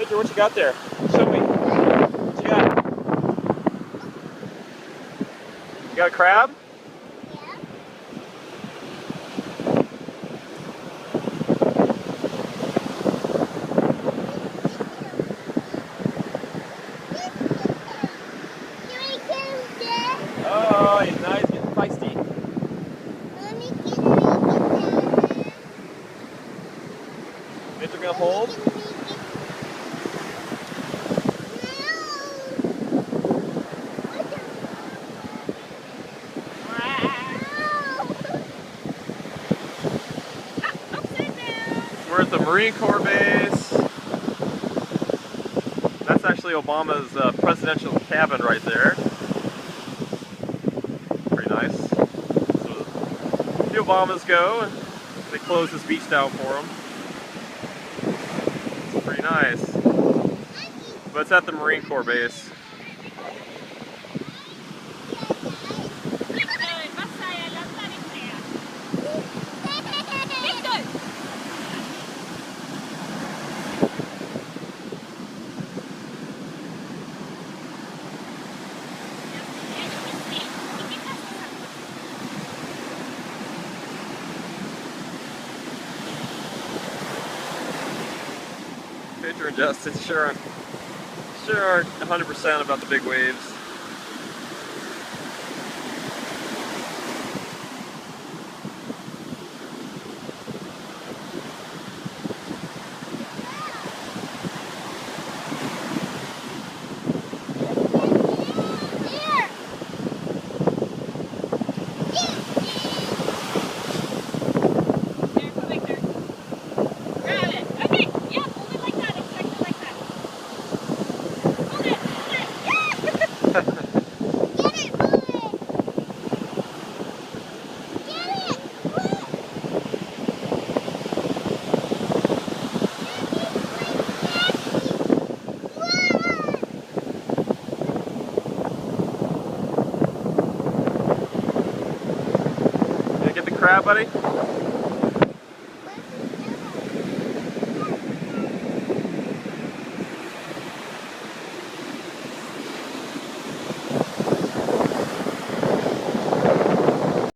Victor, what you got there? Show me. What you got? You got a crab? Oh, he's nice, getting feisty. Victor gonna hold? We're at the Marine Corps base. That's actually Obama's presidential cabin right there. Pretty nice. So the Obamas go, they close this beach down for them. It's pretty nice. But it's at the Marine Corps base. Victor and Justin sure aren't 100% about the big waves. Get the crab, buddy?